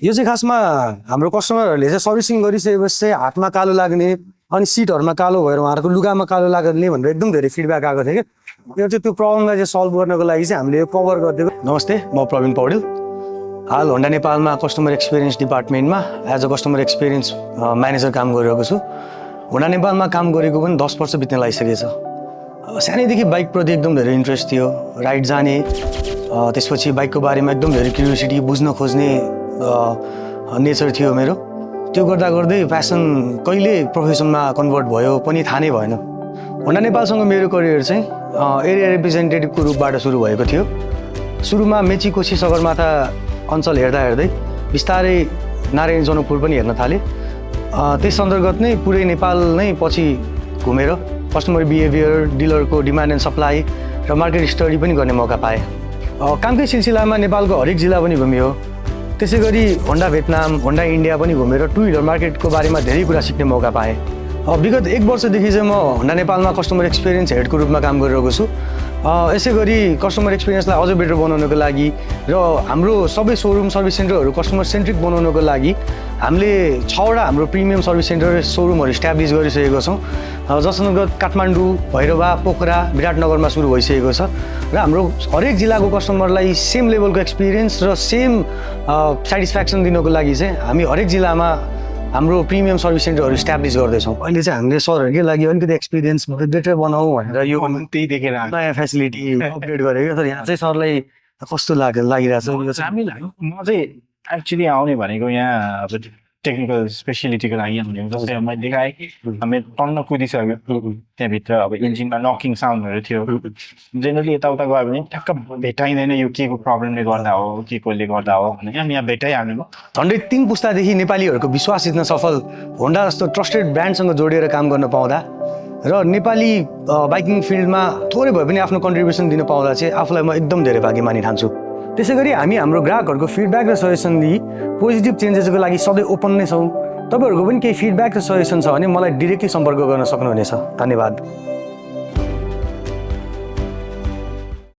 यो चाहिँ खासमा हाम्रो कस्टमरहरूले चाहिँ सर्भिसिङ गरिसकेपछि चाहिँ हातमा कालो लाग्ने अनि सिटहरूमा कालो भएर उहाँहरूको लुगामा कालो लाग्ने भनेर एकदम धेरै फिडब्याक आएको थियो कि यो चाहिँ त्यो प्रब्लमलाई चाहिँ सल्भ गर्नको लागि चाहिँ हामीले यो कभर गरिदिएको। नमस्ते, म प्रवीण पौडेल। हाल होन्डा नेपालमा कस्टमर एक्सपिरियन्स डिपार्टमेन्टमा as a customer experience manager काम गरिरहेको छु। होन्डा नेपालमा काम गरेको पनि 10 वर्ष बित्न लागिसकेछ। सानैदेखि बाइकप्रति एकदम धेरै इन्ट्रेस्ट थियो, राइड जाने, त्यसपछि बाइकको बारेमा एकदम धेरै क्युरियोसिटी बुझ्न खोज्ने नेचर थियो मेरो। त्यो गर्दा गर्दै प्यासन कहिले प्रोफेसनमा कन्भर्ट भयो पनि थाहा नै भएन। होन्डा नेपालसँग मेरो करियर चाहिँ एरिया रिप्रेजेन्टेटिभको रूपबाट सुरु भएको थियो। सुरुमा मेची कोशी सगरमाथा अञ्चल हेर्दा हेर्दै बिस्तारै नारायण जनकपुर पनि हेर्न थालेँ। त्यस अन्तर्गत नै पुरै नेपाल नै पछि घुमेर कस्टमर बिहेभियर, डिलरको डिमान्ड एन्ड सप्लाई र मार्केट स्टडी पनि गर्ने मौका पाएँ। कामकै सिलसिलामा नेपालको हरेक जिल्ला पनि घुमियो। त्यसै गरी होन्डा भियतनाम, होन्डा इन्डिया पनि घुमेर टु व्हिलर मार्केटको बारेमा धेरै कुरा सिक्ने मौका पाएँ। विगत 1 वर्षदेखि चाहिँ म होन्डा नेपालमा कस्टमर एक्सपिरियन्स हेडको रूपमा काम गरिरहेको छु। यसै गरी कस्टमर एक्सपिरियन्सलाई अझ बेटर बनाउनको लागि र हाम्रो सबै सोरुम सर्भिस सेन्टरहरू कस्टमर सेन्ट्रिक बनाउनको लागि हामीले 6वटा हाम्रो प्रिमियम सर्भिस सेन्टर सोरुमहरू इस्टाब्लिस गरिसकेको छौँ। जसअन्तर्गत काठमाडौँ, भैरवा, पोखरा, विराटनगरमा सुरु भइसकेको छ र हाम्रो हरेक जिल्लाको कस्टमरलाई सेम लेभलको एक्सपिरियन्स र सेम सेटिस्फ्याक्सन दिनको लागि चाहिँ हामी हरेक जिल्लामा हाम्रो प्रिमियम सर्भिस सेन्टरहरू इस्टाब्लिस गर्दैछौँ। अहिले चाहिँ हामीले सरहरूकै लागि अलिकति एक्सपिरियन्स बेटर बनाऊ भनेर यो त्यही देखेर नयाँ फेसिलिटी अपग्रेड गरेको। तर यहाँ चाहिँ सरलाई कस्तो लागिरहेछ? राम्रो लाग्यो। म चाहिँ एक्चुअली आउने भनेको यहाँ अब टेक्निकल स्पेसिलिटीको लागि भनेको जस्तै अब मैले देखाएँ हामी टन्न कुदिसक्यो त्यहाँभित्र। अब इन्जिनमा नकिङ साउन्डहरू थियो। जेनरली यताउता गयो भने ठ्याक्क भेटाइँदैन यो के को प्रब्लमले गर्दा हो, के कोले गर्दा हो भने यहाँ भेटाइहाल्नु। झन्डै 3 पुस्तादेखि नेपालीहरूको विश्वास जित्न सफल होन्डा जस्तो ट्रस्टेड ब्रान्डसँग जोडिएर काम गर्न पाउँदा र नेपाली बाइकिङ फिल्डमा थोरै भए पनि आफ्नो कन्ट्रिब्युसन दिन पाउँदा चाहिँ आफूलाई म एकदम धेरै भाग्य मानि ठान्छु। त्यसै गरी हामी हाम्रो ग्राहकहरूको फिडब्याक र सजेसन दिई पोजिटिभ चेन्जेसको लागि सधैँ ओपन नै छौँ। तपाईँहरूको पनि केही फिडब्याक र सजेसन छ भने मलाई डिरेक्टली सम्पर्क गर्न सक्नुहुनेछ। धन्यवाद।